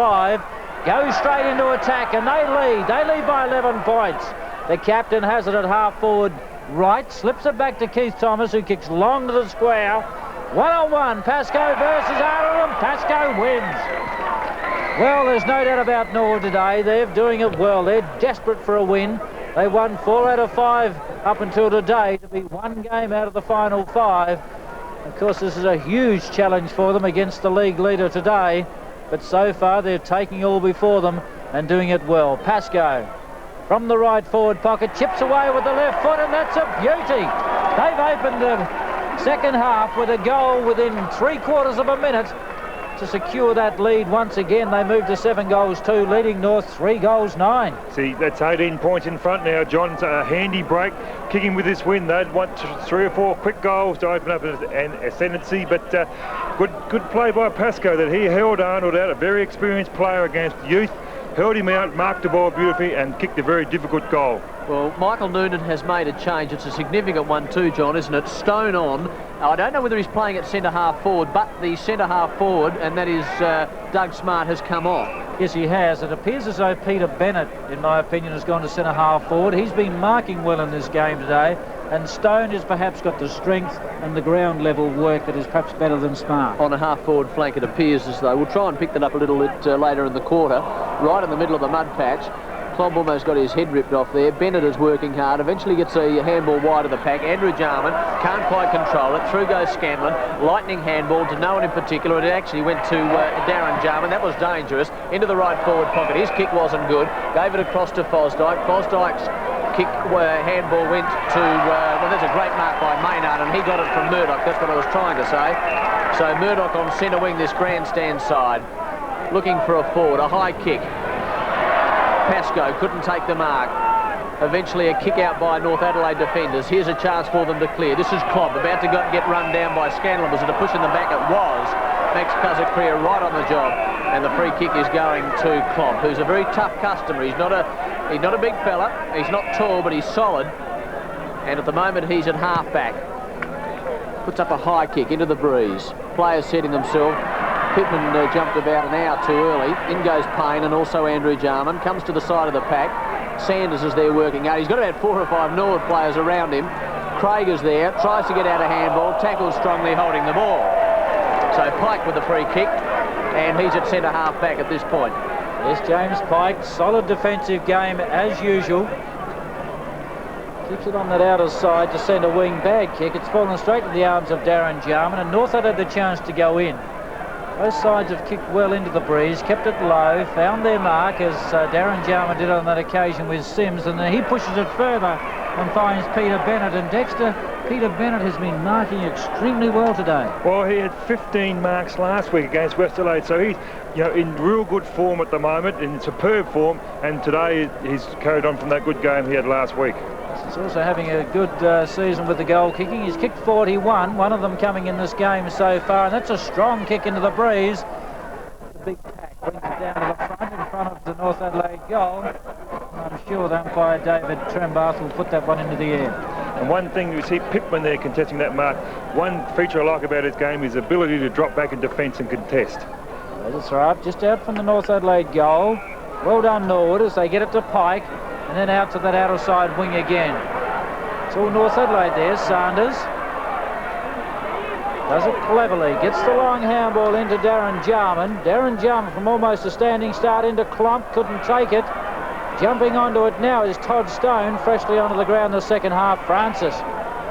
5, go straight into attack, and they lead. They lead by 11 points. The captain has it at half-forward right, slips it back to Keith Thomas, who kicks long to the square. One-on-one, Pascoe versus Arthur, and Pascoe wins. Well, there's no doubt about Norwood today. They're doing it well. They're desperate for a win. They won 4 out of 5 up until today to be one game out of the final 5. Of course, this is a huge challenge for them against the league leader today. But so far, they're taking all before them and doing it well. Pascoe, from the right forward pocket, chips away with the left foot, and that's a beauty. They've opened the second half with a goal within 3/4 of a minute to secure that lead once again. They moved to 7 goals 2, leading North 3 goals 9. See, that's 18 points in front now. John's a handy break, kicking with this win. They'd want 3 or 4 quick goals to open up an ascendancy, but good play by Pascoe that he held Arnold out, a very experienced player against youth, held him out, marked the ball beautifully and kicked a very difficult goal. Well, Michael Noonan has made a change. It's a significant one too, John, isn't it? Stone on. I don't know whether he's playing at centre-half forward, but the centre-half forward, and that is Doug Smart, has come off. Yes, he has. It appears as though Peter Bennett, in my opinion, has gone to centre-half forward. He's been marking well in this game today, and Stone has perhaps got the strength and the ground level work that is perhaps better than Smart. On a half-forward flank, it appears as though. We'll try and pick that up a little bit later in the quarter. Right in the middle of the mud patch. Klomp almost got his head ripped off there. Bennett is working hard, eventually gets a handball wide of the pack. Andrew Jarman can't quite control it. Through goes Scanlon. Lightning handball to no one in particular. It actually went to Darren Jarman. That was dangerous. Into the right forward pocket. His kick wasn't good. Gave it across to Fosdyke. Fosdyke's kick handball went to, well, there's a great mark by Maynard, and he got it from Murdoch. That's what I was trying to say. So Murdoch on centre wing, this grandstand side, looking for a forward, a high kick. Pascoe couldn't take the mark. Eventually a kick out by North Adelaide defenders. Here's a chance for them to clear. This is Klopp about to get run down by Scanlon. Was it a push in the back? It was. Max Kazakria right on the job, and the free kick is going to Klopp, who's a very tough customer. He's not a big fella. He's not tall, but he's solid. And at the moment he's at half-back. Puts up a high kick into the breeze. Players setting themselves. Pittman jumped about an hour too early. In goes Payne and also Andrew Jarman. Comes to the side of the pack. Sanders is there working out. He's got about 4 or 5 Norwood players around him. Craig is there. Tries to get out a handball. Tackles strongly, holding the ball. So Pike with the free kick. And he's at centre half back at this point. Yes, James Pike. Solid defensive game as usual. Keeps it on that outer side to send a wing bag kick. It's fallen straight to the arms of Darren Jarman, and North had the chance to go in. Both sides have kicked well into the breeze, kept it low, found their mark, as Darren Jarman did on that occasion with Sims, and then he pushes it further and finds Peter Bennett. And Dexter, Peter Bennett has been marking extremely well today. Well, he had 15 marks last week against West Adelaide, so he's in real good form at the moment, in superb form, and today he's carried on from that good game he had last week. He's also having a good season with the goal kicking. He's kicked 41, one of them coming in this game so far, and that's a strong kick into the breeze. The big pack brings it down to the front in front of the North Adelaide goal. And I'm sure the umpire David Trembath will put that one into the air. And one thing, you see Pittman there contesting that mark. One feature I like about his game is his ability to drop back in defence and contest. There's a throw up just out from the North Adelaide goal. Well done Norwood as they get it to Pike. And then out to that outer side wing again. It's all North Adelaide there. Sanders does it cleverly. Gets the long handball into Darren Jarman. Darren Jarman from almost a standing start into Klomp. Couldn't take it. Jumping onto it now is Todd Stone. Freshly onto the ground in the second half. Francis.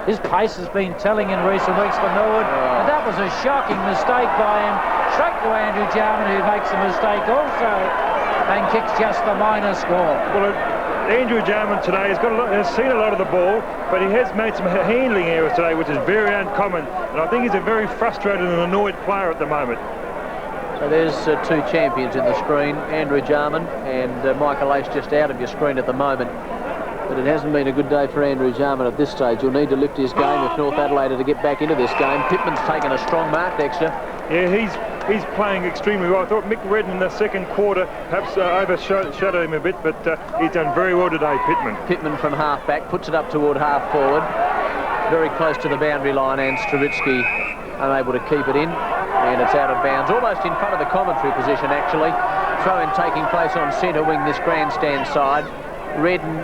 His pace has been telling in recent weeks for Norwood. And that was a shocking mistake by him. Straight to Andrew Jarman, who makes the mistake also and kicks just the minor score. Well, Andrew Jarman today has seen a lot of the ball, but he has made some handling errors today, which is very uncommon. And I think he's a very frustrated and annoyed player at the moment. So there's 2 champions in the screen, Andrew Jarman and Michael Ace just out of your screen at the moment. But it hasn't been a good day for Andrew Jarman at this stage. You'll need to lift his game if North Adelaide are to get back into this game. Pittman's taken a strong mark, Dexter. Yeah, he's playing extremely well. I thought Mick Redden in the second quarter perhaps overshadowed him a bit, but he's done very well today, Pittman. Pittman from half-back, puts it up toward half-forward. Very close to the boundary line, and Stravitsky unable to keep it in. And it's out of bounds, almost in front of the commentary position, actually. Throw-in taking place on centre wing, this grandstand side. Redden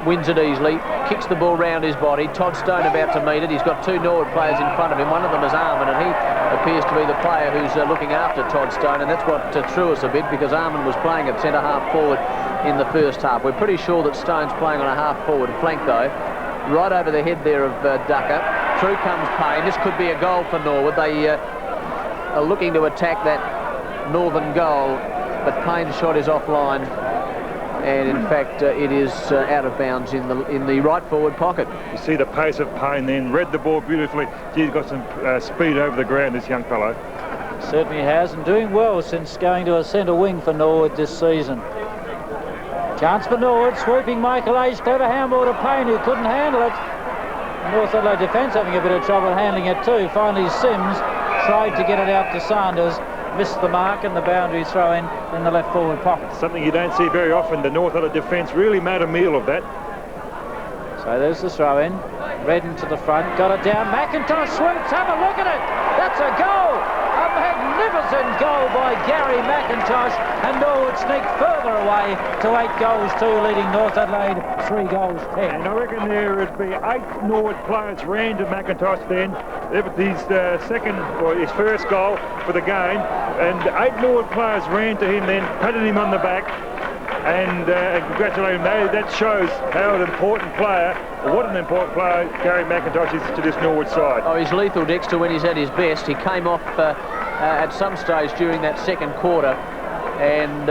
wins it easily, kicks the ball round his body. Todd Stone about to meet it. He's got two Norwood players in front of him. One of them is Armin, and he appears to be the player who's looking after Todd Stone, and that's what threw us a bit, because Armin was playing at centre half forward in the first half.'re pretty sure that Stone's playing on a half forward flank though. Right over the head there of Ducker. Through comes Payne. This could be a goal for Norwood. They are looking to attack that northern goal, but Payne's shot is offline, and in fact it is out of bounds in the right forward pocket. You see the pace of Payne then, read the ball beautifully. He's got some speed over the ground, this young fellow. Certainly has, and doing well since going to a centre wing for Norwood this season. Chance for Norwood, swooping Michael H. Clever handball to Payne, who couldn't handle it. North Adelaide defence having a bit of trouble handling it too. Finally Sims tried to get it out to Sanders, missed the mark, and the boundary throw in the left forward pocket. Something you don't see very often. The North Adelaide defence really made a meal of that. So there's the throw in. Redden to the front, got it down. McIntosh swoops, have a look at it. That's a goal. A magnificent goal by Gary McIntosh, and Norwood sneaked further away to 8-2, leading North Adelaide 3-10. And I reckon there would be 8 Norwood players ran to McIntosh then. His first goal for the game, and 8 Norwood players ran to him then, patted him on the back, and congratulate him. That shows how an important player, or what an important player Gary McIntosh is to this Norwood side. Oh, he's lethal, Dexter, when he's at his best. He came off at some stage during that second quarter, and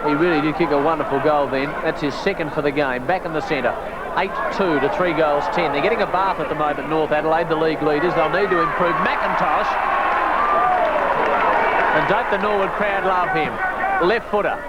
he really did kick a wonderful goal then. That's his second for the game. Back in the centre. 8-2 to 3-10. They're getting a bath at the moment, North Adelaide, the league leaders. They'll need to improve. McIntosh. And don't the Norwood crowd love him. Left footer.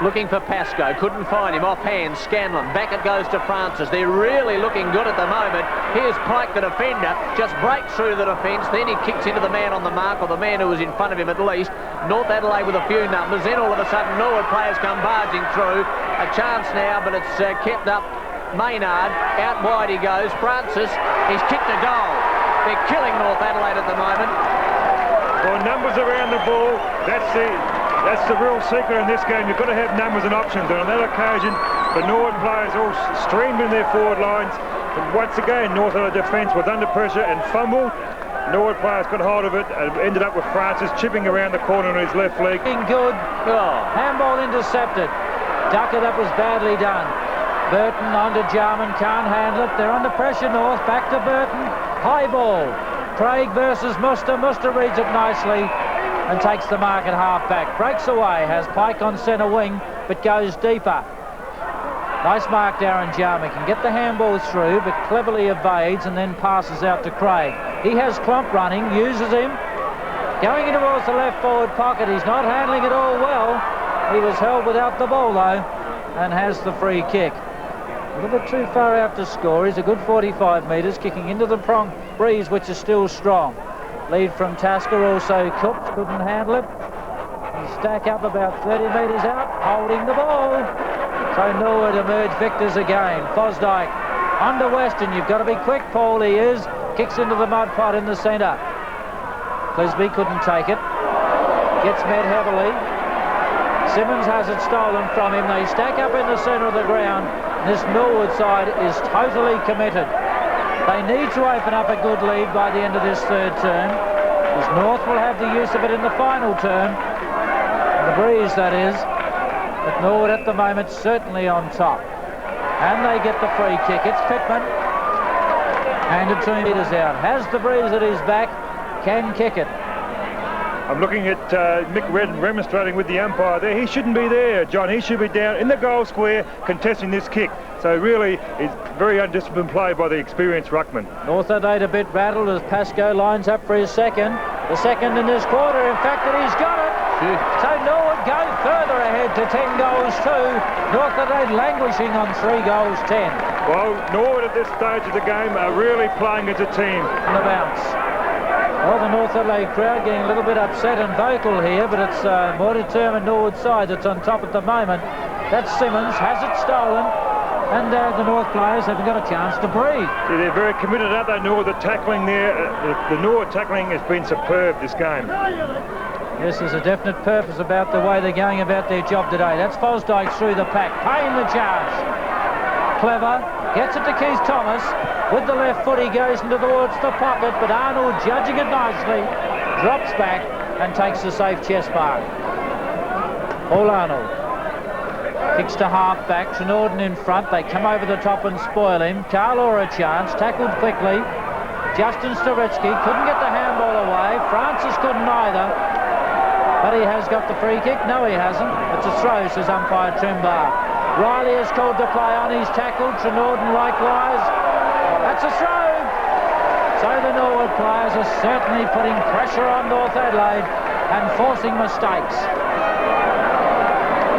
Looking for Pascoe, couldn't find him, offhand, Scanlon, back it goes to Francis. They're really looking good at the moment. Here's Pike, the defender, just breaks through the defence, then he kicks into the man on the mark, or the man who was in front of him at least. North Adelaide with a few numbers, then all of a sudden Norwood players come barging through. A chance now, but it's kept up. Maynard, out wide he goes. Francis, he's kicked a goal. They're killing North Adelaide at the moment. Well, numbers around the ball, that's the real secret in this game. You've got to have numbers and options, and on that occasion the Norwood players all streamed in their forward lines. And once again North Adelaide defence was under pressure and fumbled. Norwood players got hold of it and ended up with Francis chipping around the corner on his left leg. Good. Handball intercepted. Ducker, that was badly done. Burton onto Jarman, can't handle it. They're under pressure, North. Back to Burton. High ball. Craig versus Muster. Muster reads it nicely and takes the mark at half-back. Breaks away, has Pike on centre wing, but goes deeper. Nice mark, Darren Jarman. Can get the handball through, but cleverly evades and then passes out to Craig. He has Klomp running, uses him. Going in towards the left forward pocket. He's not handling it all well. He was held without the ball, though, and has the free kick. A little bit too far out to score. He's a good 45 metres, kicking into the prong breeze, which is still strong. Lead from Tasker, also cooked, couldn't handle it. He stack up about 30 metres out, holding the ball. So Norwood emerge victors again. Fosdyke under Weston. You've got to be quick, Paul. He is. Kicks into the mud pot in the centre. Clisby couldn't take it. Gets met heavily. Simmons has it stolen from him. They stack up in the centre of the ground. This Norwood side is totally committed. They need to open up a good lead by the end of this third term, as North will have the use of it in the final term. The breeze, that is. But Norwood at the moment certainly on top. And they get the free kick. It's Pittman. Handed 2 metres out. Has the breeze at his back. Can kick it. I'm looking at Mick Redden remonstrating with the umpire there. He shouldn't be there, John. He should be down in the goal square contesting this kick. So really, it's very undisciplined play by the experienced ruckman. North Adelaide a bit rattled as Pascoe lines up for his second. The second in this quarter, in fact, that he's got it. So Norwood go further ahead to 10-2. North Adelaide languishing on 3-10. Well, Norwood at this stage of the game are really playing as a team. On the bounce. Well, the North Adelaide crowd getting a little bit upset and vocal here, but it's more determined Norwood side that's on top at the moment. That's Simmons, has it stolen, and the North players haven't got a chance to breathe. See, they're very committed, aren't they, Norwood? The tackling there, the Norwood tackling has been superb this game. Yes, there's a definite purpose about the way they're going about their job today. That's Fosdyke through the pack, paying the charge. Clever, gets it to Keith Thomas. With the left foot, he goes into towards the pocket, but Arnold, judging it nicely, drops back and takes the safe chest mark. Paul Arnold kicks to half-back. Trinorden in front. They come over the top and spoil him. Carlaw a chance, tackled quickly. Justin Staretsky couldn't get the handball away. Francis couldn't either. But he has got the free kick. No, he hasn't. It's a throw, says umpire Trimbar. Riley is called to play on. He's tackled. Trinorden likewise. That's a throw. So the Norwood players are certainly putting pressure on North Adelaide and forcing mistakes.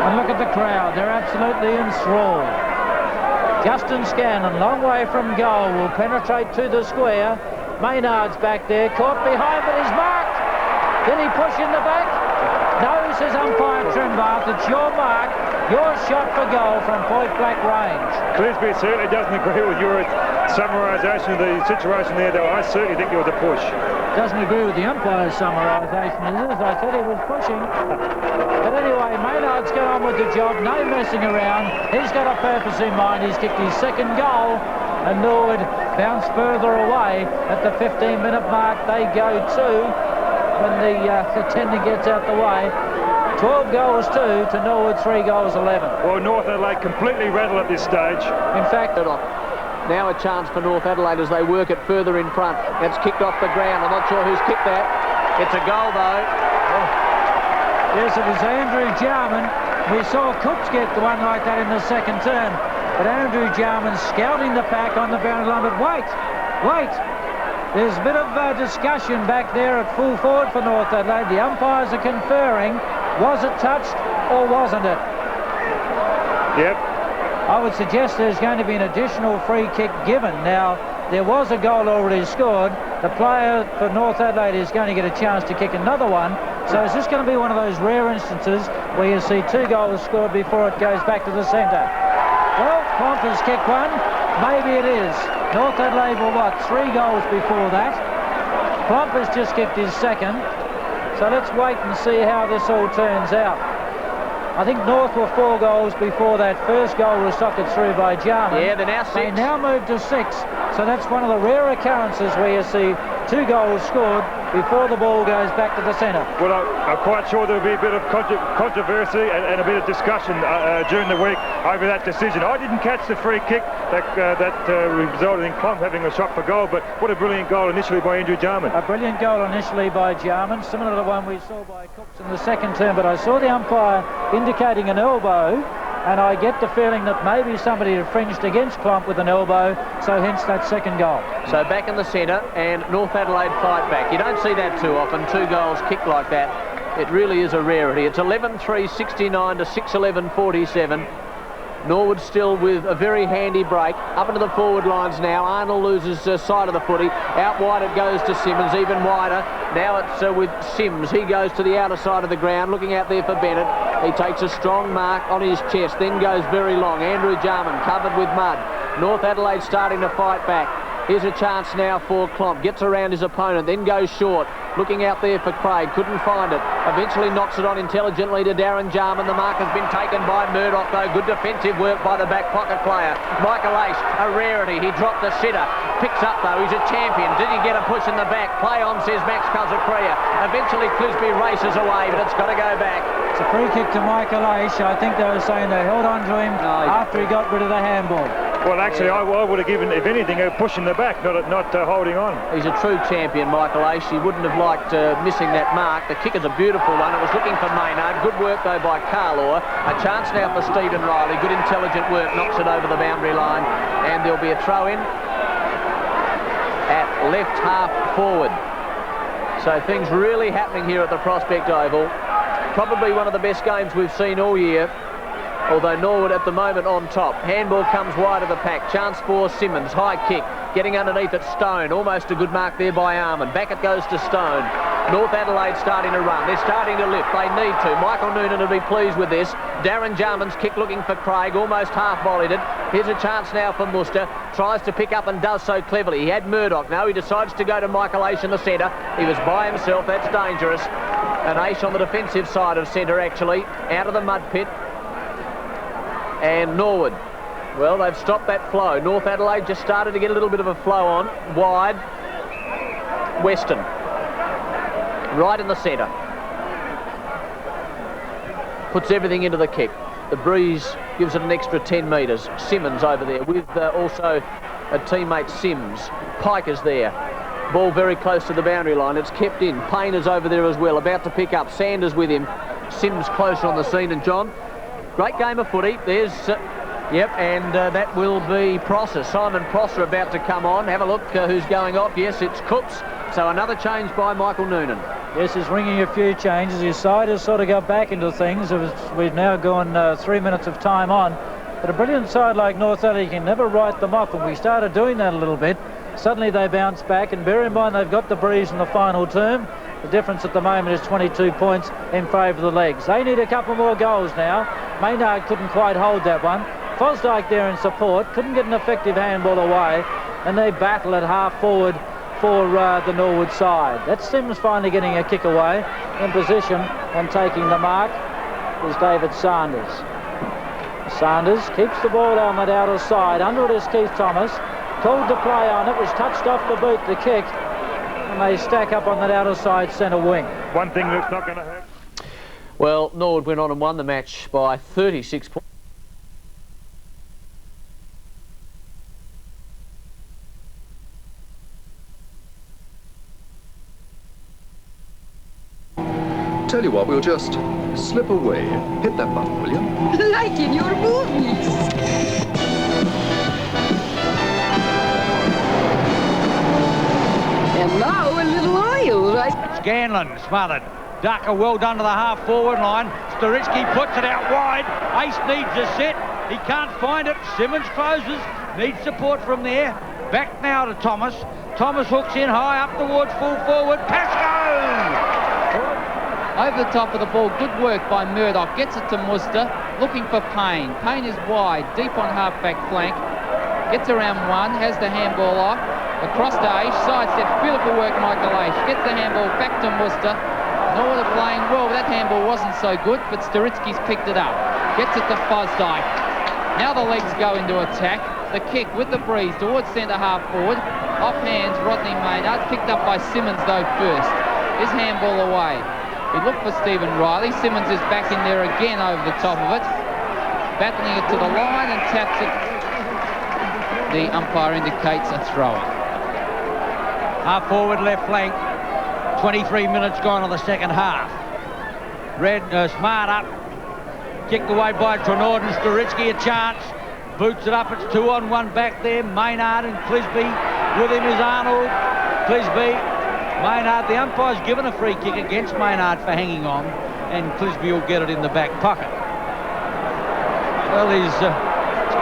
And look at the crowd. They're absolutely enthralled. Justin Scanlon, long way from goal, will penetrate to the square. Maynard's back there, caught behind, but he's marked. Did he push in the back? No, says umpire Trimbar. It's your mark, your shot for goal from point-blank range. Clisby certainly doesn't agree with your summarisation of the situation there, though. I certainly think it was a push. Doesn't agree with the umpire's summarisation. As I said, he was pushing. But anyway, Maynard's got on with the job. No messing around. He's got a purpose in mind. He's kicked his second goal. And Norwood bounced further away at the 15-minute mark. They go to when the attendant gets out the way. 12 goals to Norwood, 3 goals 11. Well, North Adelaide completely rattled at this stage. In fact, now a chance for North Adelaide as they work it further in front. It's kicked off the ground. I'm not sure who's kicked that. It's a goal, though. Oh. Yes, it was Andrew Jarman. We saw Cooks get the one like that in the second turn. But Andrew Jarman scouting the pack on the boundary line. But wait. There's a bit of discussion back there at full forward for North Adelaide. The umpires are conferring. Was it touched or wasn't it? Yep. I would suggest there's going to be an additional free kick given. Now, there was a goal already scored. The player for North Adelaide is going to get a chance to kick another one. So is this going to be one of those rare instances where you see 2 goals scored before it goes back to the centre? Well, Plump has kicked one. Maybe it is. North Adelaide were, 3 goals before that. Plump has just kicked his second. So let's wait and see how this all turns out. I think North were 4 goals before that. First goal was socked through by Jarman. Yeah, they're now 6. They now moved to 6. So that's one of the rare occurrences where you see 2 goals scored before the ball goes back to the centre. Well, I'm quite sure there'll be a bit of controversy and a bit of discussion during the week over that decision. I didn't catch the free kick that resulted in Plump having a shot for goal, but what a brilliant goal initially by Andrew Jarman. A brilliant goal initially by Jarman, similar to the one we saw by Cooks in the second term, but I saw the umpire indicating an elbow, and I get the feeling that maybe somebody had fringed against Plump with an elbow, so hence that second goal. So back in the centre, and North Adelaide fight back. You don't see that too often, 2 goals kicked like that. It really is a rarity. It's 11-3, 69 to 6-11, 47. Norwood still with a very handy break. Up into the forward lines now. Arnold loses side of the footy. Out wide it goes to Simmons, even wider. Now it's with Sims. He goes to the outer side of the ground, looking out there for Bennett. He takes a strong mark on his chest, then goes very long. Andrew Jarman covered with mud. North Adelaide starting to fight back. Here's a chance now for Klomp. Gets around his opponent, then goes short. Looking out there for Craig. Couldn't find it. Eventually knocks it on intelligently to Darren Jarman. The mark has been taken by Murdoch, though. Good defensive work by the back pocket player. Michael Ace, a rarity. He dropped the sitter. Picks up, though. He's a champion. Did he get a push in the back? Play on, says Max Kazakria. Eventually Clisby races away, but it's got to go back. It's a free kick to Michael Ace. I think they were saying they held on to him after he got rid of the handball. Well, actually, I would have given, if anything, a push in the back, not holding on. He's a true champion, Michael Ace. He wouldn't have liked missing that mark. The kick is a beautiful one. It was looking for Maynard. Good work, though, by Carlaw. A chance now for Stephen Riley. Good intelligent work. Knocks it over the boundary line. And there'll be a throw-in at left half forward. So things really happening here at the Prospect Oval. Probably one of the best games we've seen all year. Although Norwood at the moment on top. Handball comes wide of the pack. Chance for Simmons. High kick. Getting underneath it, Stone. Almost a good mark there by Armand. Back it goes to Stone. North Adelaide starting to run. They're starting to lift. They need to. Michael Noonan will be pleased with this. Darren Jarman's kick looking for Craig. Almost half-volleyed it. Here's a chance now for Muster. Tries to pick up and does so cleverly. He had Murdoch. Now he decides to go to Michael Ace in the centre. He was by himself. That's dangerous. An ace on the defensive side of centre, actually, out of the mud pit. And Norwood, well, they've stopped that flow. North Adelaide just started to get a little bit of a flow on. Wide. Weston. Right in the centre. Puts everything into the kick. The breeze gives it an extra 10 metres. Simmons over there with also a teammate Sims. Piker's there. Ball very close to the boundary line. It's kept in. Payne is over there as well, about to pick up. Sanders with him. Sims closer on the scene. And John, great game of footy. There's, and that will be Prosser. Simon Prosser about to come on. Have a look who's going off. Yes, it's Cooks. So another change by Michael Noonan. Yes, he's ringing a few changes. His side has sort of got back into things. We've now gone 3 minutes of time on. But a brilliant side like North Adelaide can never write them off. And we started doing that a little bit. Suddenly they bounce back, and bear in mind they've got the breeze in the final term. The difference at the moment is 22 points in favour of the legs. They need a couple more goals now. Maynard couldn't quite hold that one. Fosdyke there in support, couldn't get an effective handball away, and they battle at half forward for the Norwood side. That's Sims finally getting a kick away. In position and taking the mark is David Sanders. Sanders keeps the ball on that outer side. Under it is Keith Thomas. Called to play on it, was touched off the boot, the kick, and they stack up on that outer side centre wing. One thing that's not going to hurt. Well, Norwood went on and won the match by 36 points. Tell you what, we'll just slip away. Hit that button, will you? Like in your movies. And now a little oil, right? Scanlon smothered. Ducker well done to the half-forward line. Sturitsky puts it out wide. Ace needs a set. He can't find it. Simmons closes. Needs support from there. Back now to Thomas. Thomas hooks in high up towards full forward. Pascoe! Over the top of the ball. Good work by Murdoch. Gets it to Muster. Looking for Payne. Payne is wide. Deep on half-back flank. Gets around one. Has the handball off. Across to Aish, sidesteps, beautiful work Michael Aish, gets the handball back to Muster. Norwood are playing well, that handball wasn't so good, but Sturitsky's picked it up. Gets it to Fosdyke. Now the legs go into attack. The kick with the breeze towards centre half forward. Off hands, Rodney Maynard, picked up by Simmons though first. His handball away. He looked for Stephen Riley. Simmons is back in there again over the top of it. Battling it to the line and taps it. The umpire indicates a throw-in. Half forward left flank. 23 minutes gone on the second half. Smart up. Kicked away by Trenord and Sturitsky, a chance. Boots it up. It's 2-on-1 back there. Maynard and Clisby. With him is Arnold. Clisby. Maynard. The umpire's given a free kick against Maynard for hanging on. And Clisby will get it in the back pocket. Well, it's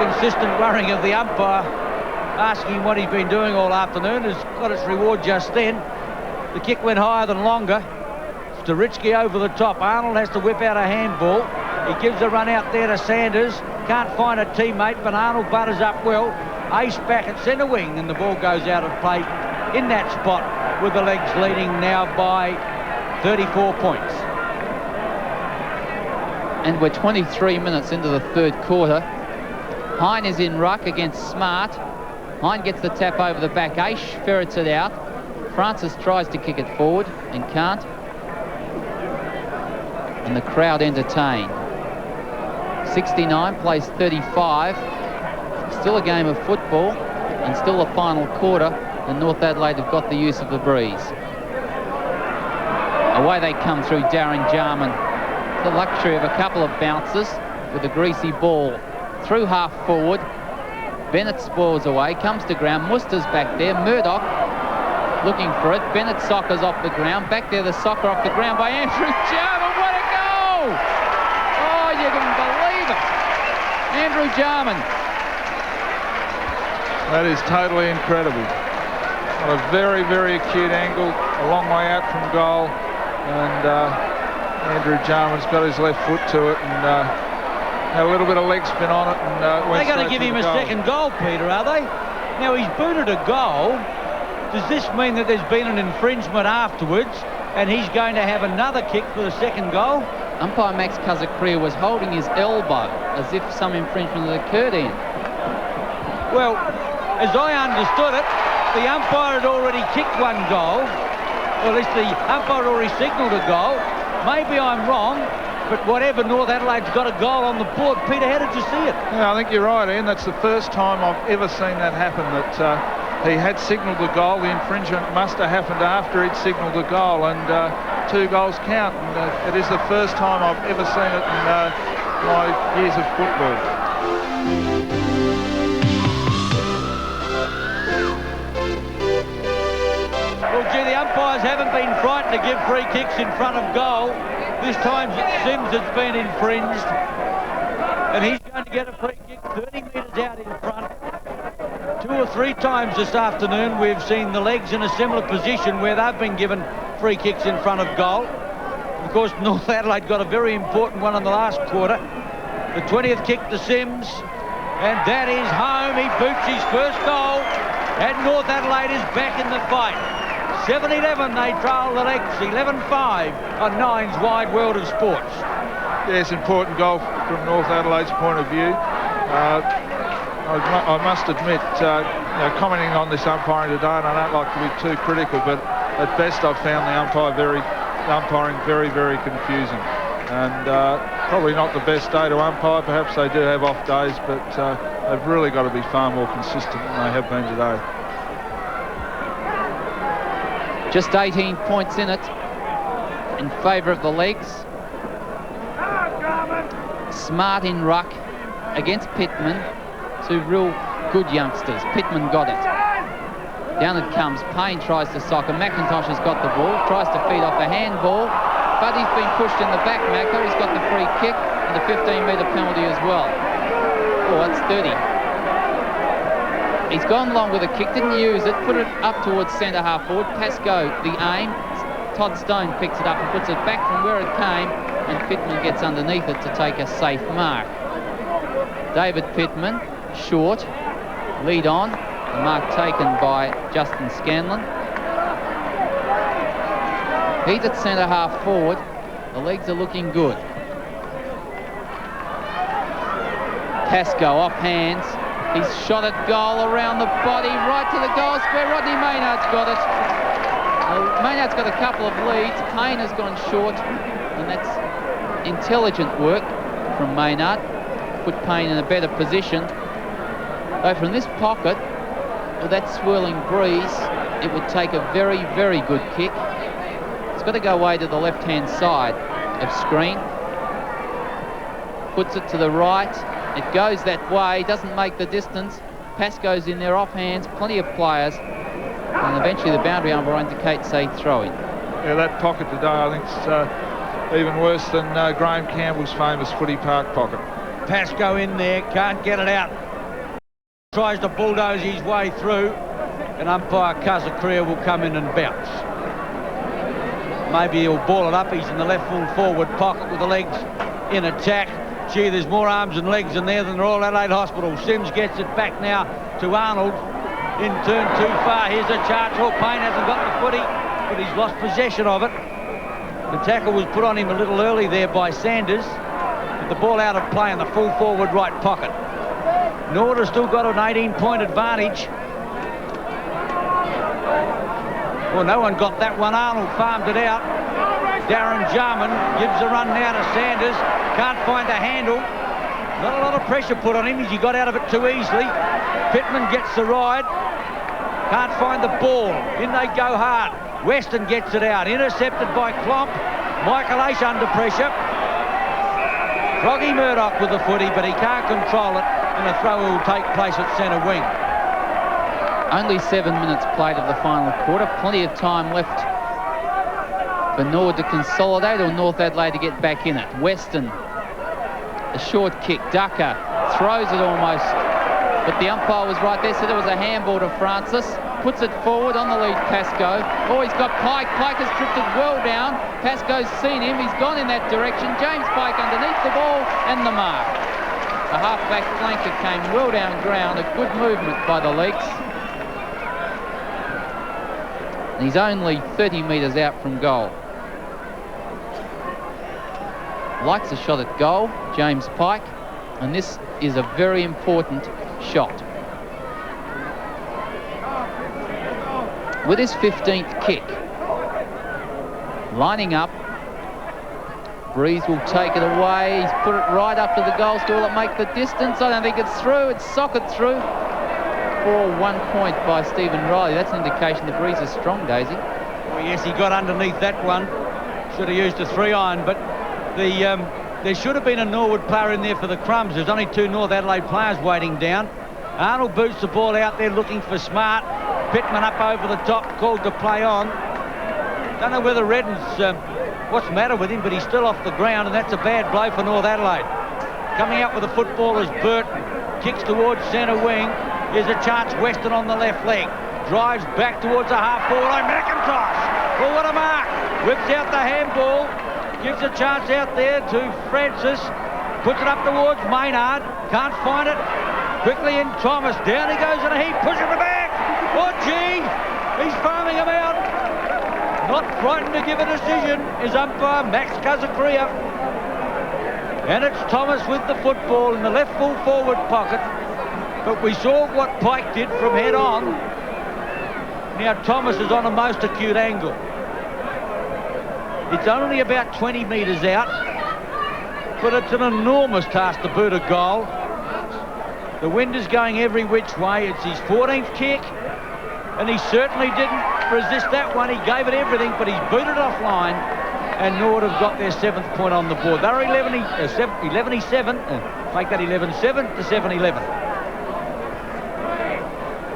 consistent worrying of the umpire. Asking what he's been doing all afternoon has got its reward just then. The kick went higher than longer. Sturitsky over the top. Arnold has to whip out a handball. He gives a run out there to Sanders. Can't find a teammate, but Arnold butters up well. Ace back at centre wing, and the ball goes out of play in that spot with the legs leading now by 34 points. And we're 23 minutes into the third quarter. Hine is in ruck against Smart. Hine gets the tap over the back. Aish ferrets it out. Francis tries to kick it forward and can't. And the crowd entertain. 69 plays 35. Still a game of football and still a final quarter. And North Adelaide have got the use of the breeze. Away they come through Darren Jarman. The luxury of a couple of bounces with a greasy ball through half forward. Bennett spoils away, comes to ground. Muster's back there. Murdoch looking for it. Bennett soccers off the ground. Back there, the soccer off the ground by Andrew Jarman. What a goal! Oh, you can believe it. Andrew Jarman. That is totally incredible. On a very, very acute angle, a long way out from goal. And Andrew Jarman's got his left foot to it and had a little bit of leg spin on it. And they're going to give him a second goal, Peter, are they? Now, he's booted a goal. Does this mean that there's been an infringement afterwards? and he's going to have another kick for the second goal. Umpire Max Kazakria was holding his elbow as if some infringement had occurred in. Well, as I understood it, the umpire had already kicked one goal, or at least the umpire already signalled a goal. Maybe I'm wrong, but whatever, North Adelaide's got a goal on the board. Peter, how did you see it? Yeah, I think you're right, Ian. That's the first time I've ever seen that happen, that he had signalled the goal. The infringement must have happened after he'd signalled the goal, and 2 goals count. And it is the first time I've ever seen it in my years of football. Well, gee, the umpires haven't been frightened to give free kicks in front of goal. This time Sims has been infringed, and he's going to get a free kick 30 metres out in front. 2 or 3 times this afternoon we've seen the legs in a similar position where they've been given free kicks in front of goal. Of course, North Adelaide got a very important one in the last quarter. The 20th kick to Sims, and that is home. He boots his first goal, and North Adelaide is back in the fight. 7-11, they trail the legs, 11-5 on Nine's Wide World of Sports. Yes, important goal from North Adelaide's point of view. I must admit, commenting on this umpiring today, and I don't like to be too critical, but at best I've found the umpiring very, very confusing. And probably not the best day to umpire. Perhaps they do have off days, but they've really got to be far more consistent than they have been today. Just 18 points in it in favour of the legs. Smart in ruck against Pittman. 2 real good youngsters. Pittman got it. Down it comes. Payne tries to sock him. McIntosh has got the ball, tries to feed off a handball, but he's been pushed in the back, Macco. He's got the free kick and the 15-metre penalty as well. Oh, that's 30. He's gone long with a kick, didn't use it, put it up towards centre half forward. Pascoe, the aim. Todd Stone picks it up and puts it back from where it came, and Pittman gets underneath it to take a safe mark. David Pittman, short, lead on. The mark taken by Justin Scanlon. He's at centre half forward. The legs are looking good. Pascoe off hands. He's shot at goal around the body, right to the goal square. Rodney Maynard's got it. Maynard's got a couple of leads. Payne has gone short, and that's intelligent work from Maynard. Put Payne in a better position. Though from this pocket, with that swirling breeze, it would take a very, very good kick. It's got to go away to the left-hand side of screen. Puts it to the right. It goes that way, doesn't make the distance. Pascoe's in there off hands, plenty of players. And eventually the boundary umpire indicates a throw-in. Yeah, that pocket today, I think, is even worse than Graham Campbell's famous footy park pocket. Pascoe in there, can't get it out. Tries to bulldoze his way through, and umpire Kazakria will come in and bounce. Maybe he'll ball it up. He's in the left full forward pocket with the legs in attack. Gee, there's more arms and legs in there than the Royal Adelaide Hospital. Sims gets it back now to Arnold. In turn too far. Here's a charge. Oh, Payne hasn't got the footy, but he's lost possession of it. The tackle was put on him a little early there by Sanders. But the ball out of play in the full forward right pocket. Norwood has still got an 18-point advantage. Well, no one got that one. Arnold farmed it out. Darren Jarman gives a run now to Sanders. Can't find a handle. Not a lot of pressure put on him as he got out of it too easily. Pittman gets the ride. Can't find the ball. In they go hard. Weston gets it out. Intercepted by Klomp. Michael Ace under pressure. Froggy Murdoch with the footy, but he can't control it. And a throw will take place at centre wing. Only 7 minutes played of the final quarter. Plenty of time left for Norwood to consolidate or North Adelaide to get back in it. Weston, a short kick. Ducker throws it almost, but the umpire was right there, said it was a handball to Francis. Puts it forward on the lead, Pascoe. Oh, he's got Pike. Pike has drifted well down. Pascoe's seen him. He's gone in that direction. James Pike underneath the ball and the mark. The half-back flanker came well down ground. A good movement by the legs. And he's only 30 metres out from goal. likes a shot at goal, James Pike, and this is a very important shot. With his 15th kick, lining up, Breeze will take it away. He's put it right up to the goal. Will it make the distance? I don't think it's through. It's socket through for 1 point by Stephen Riley. That's an indication the Breeze is strong, Daisy. Well, yes, he got underneath that one. Should have used a 3-iron, but there should have been a Norwood player in there for the crumbs. There's only 2 North Adelaide players waiting down. Arnold boots the ball out there looking for Smart. Pittman up over the top, called to play on. Don't know whether Redden's what's the matter with him, but he's still off the ground, and that's a bad blow for North Adelaide. Coming out with the football is Burton. Kicks towards centre wing. Here's a chance, Weston on the left leg. Drives back towards the half-forward line. McIntosh. Oh, what a mark. Whips out the handball. Gives a chance out there to Francis. Puts it up towards Maynard. Can't find it. Quickly in Thomas. Down he goes in a heap. Pushing the back. Oh, gee. He's farming him out. Not frightened to give a decision is umpire Max Kazakria. And it's Thomas with the football in the left full forward pocket. But we saw what Pike did from head on. Now Thomas is on a most acute angle. It's only about 20 metres out, but it's an enormous task to boot a goal. The wind is going every which way. It's his 14th kick, and he certainly didn't resist that one. He gave it everything, but he's booted offline, and Norwood have got their 7th point on the board. They're 11-7, make that 11-7 to 7-11.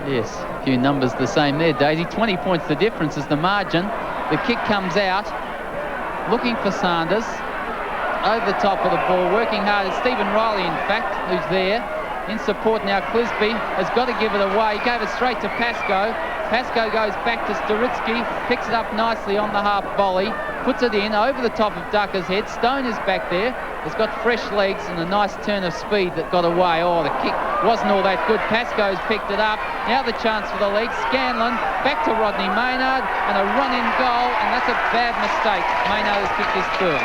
Yes, a few numbers the same there, Daisy. 20 points the difference is the margin. The kick comes out, looking for Sanders. Over the top of the ball, working hard. It's Stephen Riley, in fact, who's there. In support now, Clisby has got to give it away. He gave it straight to Pascoe. Pascoe goes back to Storitsky, picks it up nicely on the half volley, puts it in over the top of Ducker's head. Stone is back there. Has got fresh legs and a nice turn of speed that got away. Oh, the kick wasn't all that good. Pascoe's picked it up. Now the chance for the lead. Scanlon back to Rodney Maynard and a run-in goal, and that's a bad mistake. Maynard has kicked his third.